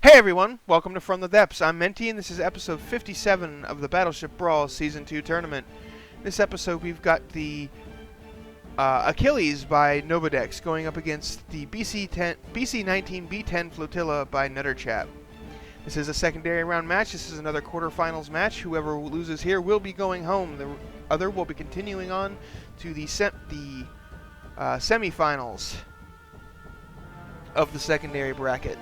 Hey everyone, welcome to From the Depths. I'm Menti and this is episode 57 of the Battleship Brawl Season 2 tournament. In this episode we've got the Achilles by Novadex going up against the BC19 B10 Flotilla by Nutterchap. This is a secondary round match. This is another quarterfinals match. Whoever loses here will be going home. The other will be continuing on to the semifinals of the secondary bracket.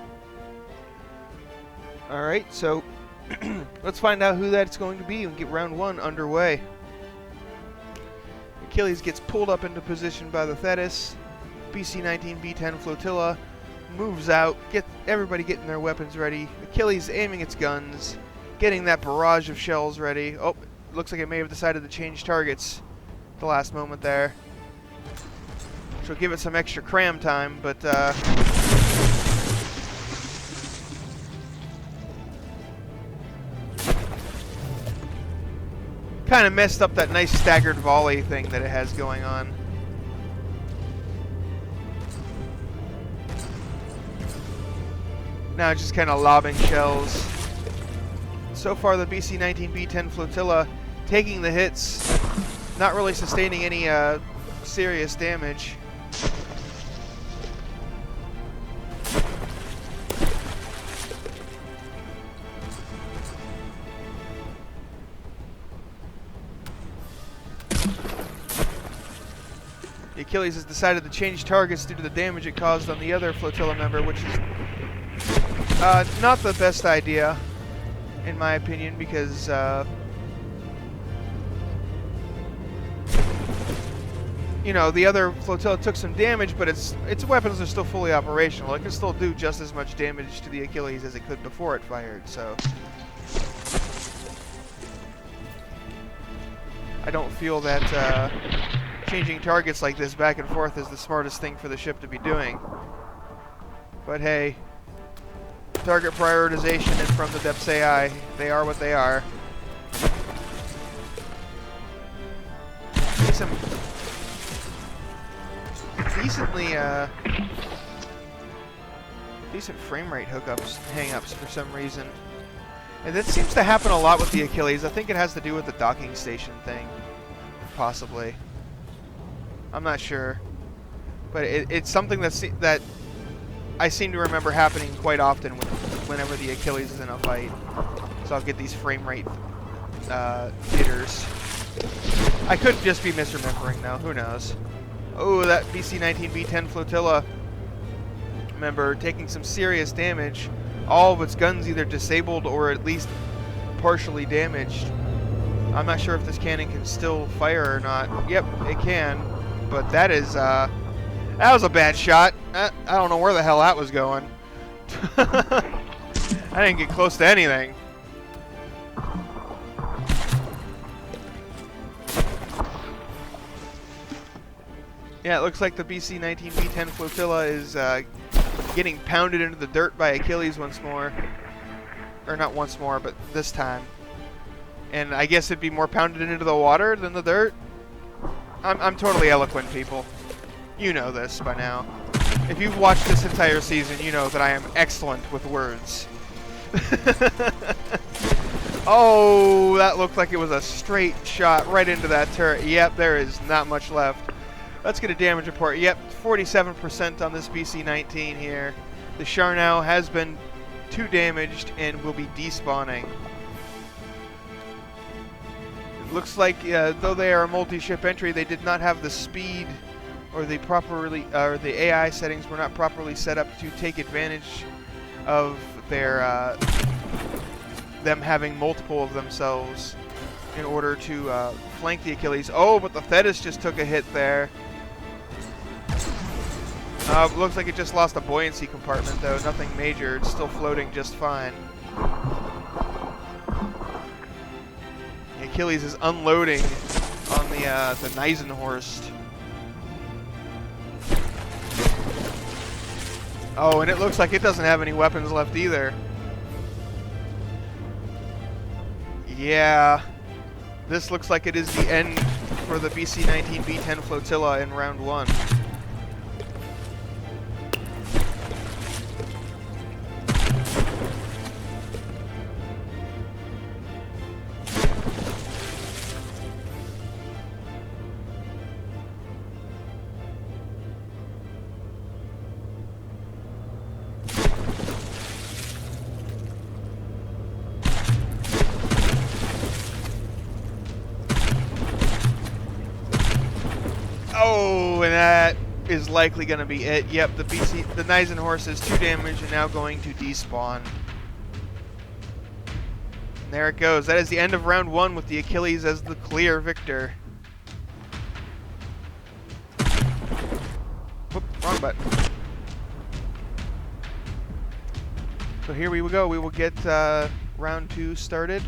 Alright, so let's find out who that's going to be and get round one underway. Achilles gets pulled up into position by the Thetis. BC19 B10 Flotilla moves out, everybody getting their weapons ready. Achilles aiming its guns, getting that barrage of shells ready. Oh, looks like it may have decided to change targets at the last moment there. She'll give it some extra cram time, but kind of messed up that nice staggered volley thing that it has going on. Now it's just kind of lobbing shells. So far the BC19 B10 Flotilla taking the hits, not really sustaining any serious damage. Achilles has decided to change targets due to the damage it caused on the other flotilla member, which is not the best idea, in my opinion, because you know, the other flotilla took some damage, but its weapons are still fully operational. It can still do just as much damage to the Achilles as it could before it fired, so I don't feel that changing targets like this back and forth is the smartest thing for the ship to be doing. But hey, target prioritization and From the Depths AI, they are what they are. Some decent frame rate hookups, hang-ups for some reason. And that seems to happen a lot with the Achilles. I think it has to do with the docking station thing, possibly. I'm not sure, but it's something that I seem to remember happening quite often whenever the Achilles is in a fight. So I'll get these frame rate jitters. I could just be misremembering though, who knows. Oh, that BC19 B10 Flotilla member taking some serious damage. All of its guns either disabled or at least partially damaged. I'm not sure if this cannon can still fire or not. Yep, it can. But that was a bad shot. I don't know where the hell that was going. I didn't get close to anything. Yeah, it looks like the BC19 B10 Flotilla is getting pounded into the dirt by Achilles once more. Or not once more, but this time. And I guess it'd be more pounded into the water than the dirt. I'm totally eloquent, people. You know this by now. If you've watched this entire season, you know that I am excellent with words. Oh, that looked like it was a straight shot right into that turret. Yep, there is not much left. Let's get a damage report. Yep, 47% on this BC19 here. The Charnow has been too damaged and will be despawning. Looks like, though they are a multi-ship entry, they did not have the speed or the the AI settings were not properly set up to take advantage of their them having multiple of themselves in order to flank the Achilles. Oh, but the Thetis just took a hit there. Looks like it just lost a buoyancy compartment though, nothing major. It's still floating just fine. Achilles is unloading on the Neisenhorst. Oh, and it looks like it doesn't have any weapons left either. Yeah, this looks like it is the end for the BC19 B10 Flotilla in round one. Ooh, and that is likely going to be it. Yep, the Nizen horse is 2 damage and now going to despawn. And there it goes. That is the end of round 1 with the Achilles as the clear victor. Whoop, wrong button. So here we go. We will get round 2 started.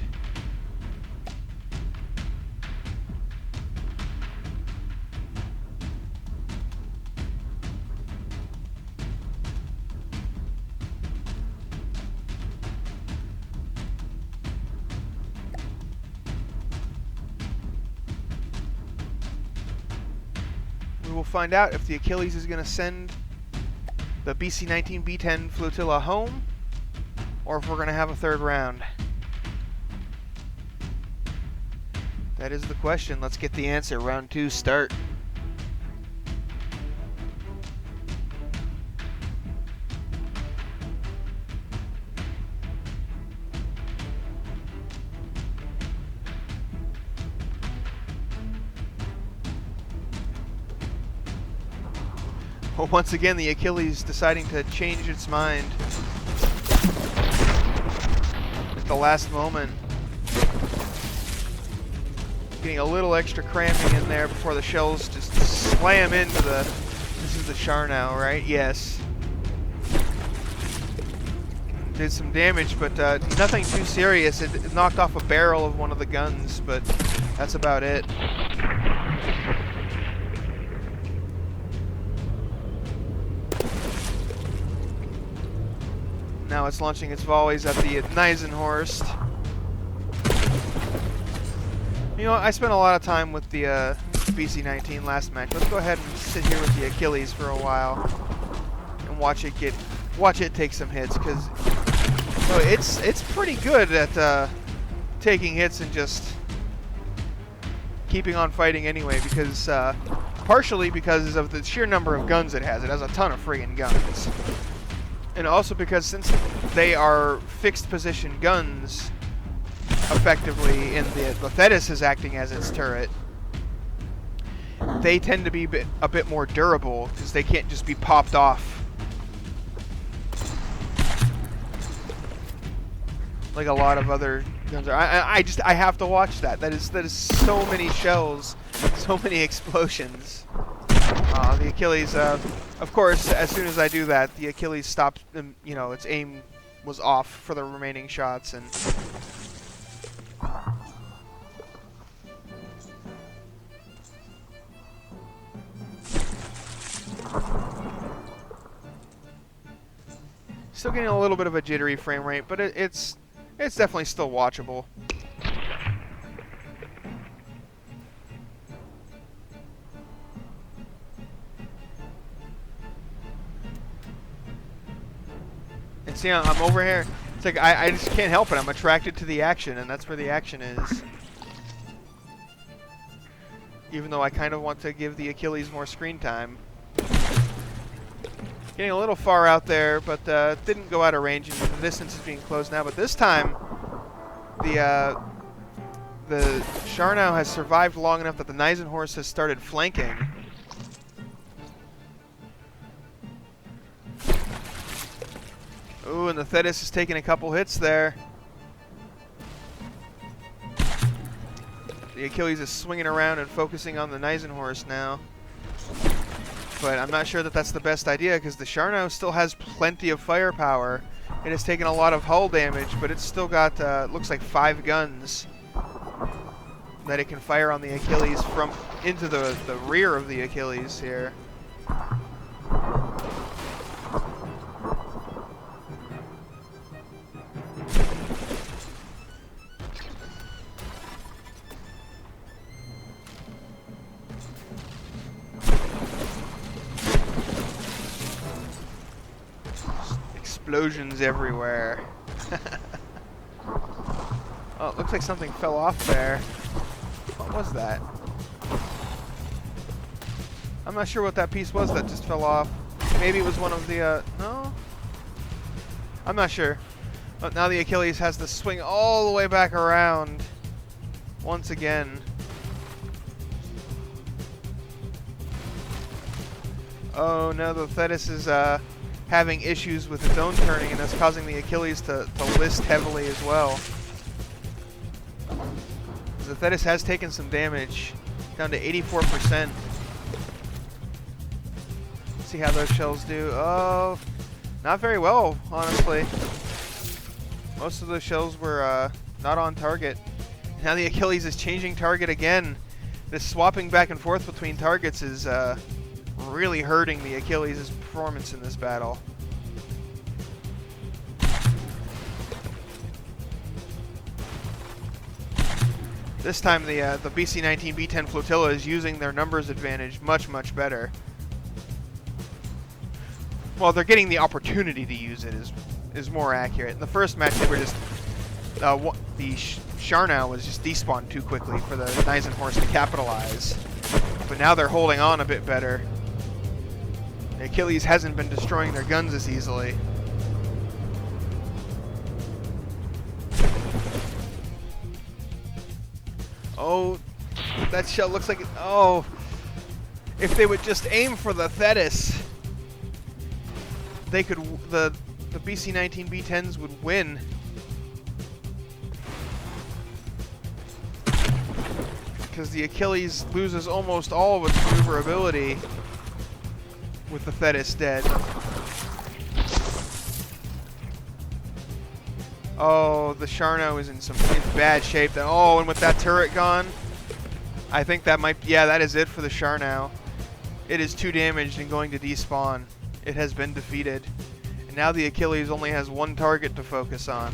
We will find out if the Achilles is going to send the BC19 B10 flotilla home, or if we're going to have a 3rd round. That is the question. Let's get the answer. Round 2 start. Well, once again, the Achilles deciding to change its mind at the last moment. Getting a little extra cramming in there before the shells just slam into the... This is the Char now, right? Yes. Did some damage, but nothing too serious. It knocked off a barrel of one of the guns, but that's about it. Now it's launching its volleys at the Nizenhorst. You know, I spent a lot of time with the BC19 last match. Let's go ahead and sit here with the Achilles for a while and watch it take some hits, because it's pretty good at taking hits and just keeping on fighting anyway. Because partially because of the sheer number of guns it has. It has a ton of friggin' guns. And also because since they are fixed position guns, effectively, and the Thetis is acting as its turret, they tend to be a bit more durable because they can't just be popped off like a lot of other guns are. I have to watch that. That is so many shells, so many explosions. The Achilles, of course, as soon as I do that, the Achilles stopped. You know, its aim was off for the remaining shots, and still getting a little bit of a jittery frame rate, but it's definitely still watchable. And see, I'm over here. It's like I just can't help it. I'm attracted to the action, and that's where the action is. Even though I kind of want to give the Achilles more screen time. Getting a little far out there, but didn't go out of range, and the distance is being closed now. But this time, the Char now has survived long enough that the Nizenhorst has started flanking. Ooh, and the Thetis is taking a couple hits there. The Achilles is swinging around and focusing on the Nizenhorst now. But I'm not sure that that's the best idea, because the Char now still has plenty of firepower. It has taken a lot of hull damage, but it's still got, looks like 5 guns that it can fire on the Achilles from into the rear of the Achilles here. Explosions everywhere. Oh, it looks like something fell off there. What was that? I'm not sure what that piece was that just fell off. Maybe it was one of the, no? I'm not sure. But now the Achilles has to swing all the way back around once again. Oh no, the Thetis is having issues with its own turning, and that's causing the Achilles to list heavily as well. The Thetis has taken some damage, down to 84%. Let's see how those shells do. Oh, not very well, honestly. Most of those shells were not on target. Now the Achilles is changing target again. This swapping back and forth between targets is really hurting the Achilles' performance in this battle. This time the BC19 B10 flotilla is using their numbers advantage much better. Well, they're getting the opportunity to use it is more accurate. In the first match, they were just the Sharnau was just despawned too quickly for the Neisenhorst to capitalize. But now they're holding on a bit better. The Achilles hasn't been destroying their guns as easily. Oh, that shell looks like it. Oh, if they would just aim for the Thetis, they could. The BC19 B10s would win. Because the Achilles loses almost all of its maneuverability with the Thetis dead. Oh, the Sharnau is in bad shape. Oh, and with that turret gone, I think that might... Yeah, that is it for the Sharnau. It is too damaged and going to despawn. It has been defeated. And now the Achilles only has one target to focus on.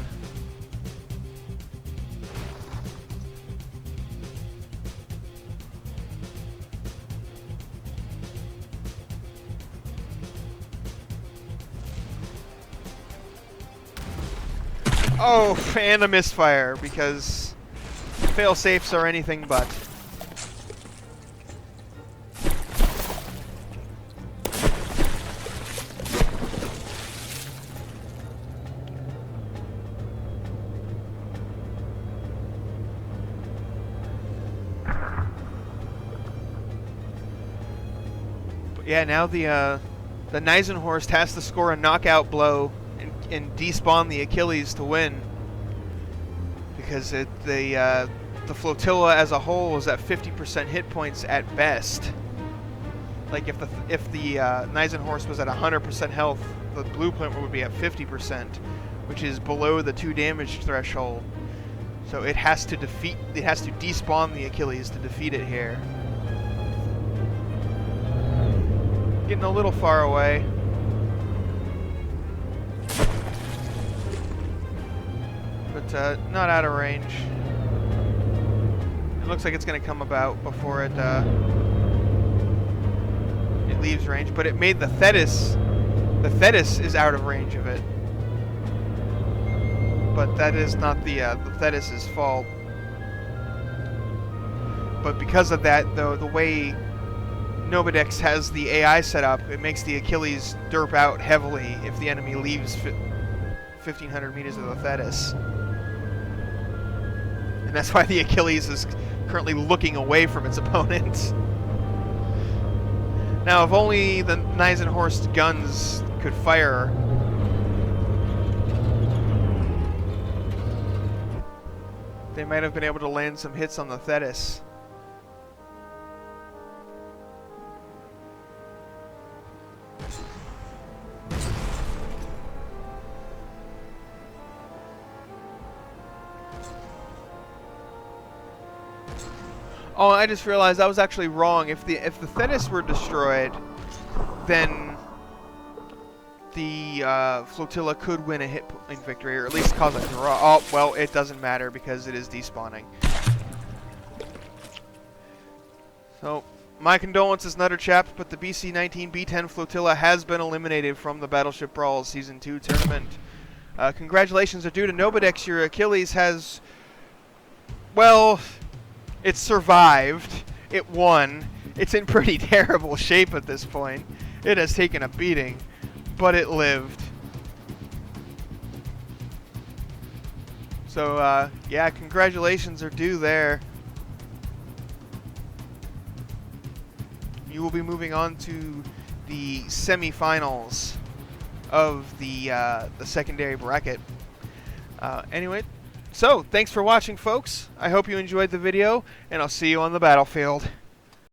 Oh, and a misfire, because fail-safes are anything but. But yeah, now the Neisenhorst has to score a knockout blow and despawn the Achilles to win, because the flotilla as a whole is at 50% hit points at best. Like if the Neisenhorst was at 100% health, the blueprint would be at 50%, which is below the 2 damage threshold. So it has to despawn the Achilles to defeat it here. Getting a little far away. But not out of range. It looks like it's going to come about before it leaves range. But it made the Thetis. The Thetis is out of range of it. But that is not the Thetis' fault. But because of that, though, the way Nobidex has the AI set up, it makes the Achilles derp out heavily if the enemy leaves 1,500 meters of the Thetis. And that's why the Achilles is currently looking away from its opponent. Now, if only the Neisenhorst guns could fire, they might have been able to land some hits on the Thetis. Oh, I just realized I was actually wrong. If the Thetis were destroyed, then the flotilla could win a hit point victory, or at least cause a draw. Oh, well, it doesn't matter because it is despawning. So, my condolences, Nutter Chap, but the BC19 B10 flotilla has been eliminated from the Battleship Brawl Season 2 tournament. Congratulations are due to Nobidex. Your Achilles has, well, it survived. It won. It's in pretty terrible shape at this point. It has taken a beating, but it lived. So, yeah, congratulations are due there. You will be moving on to the semifinals of the secondary bracket. Anyway, so thanks for watching, folks. I hope you enjoyed the video, and I'll see you on the battlefield.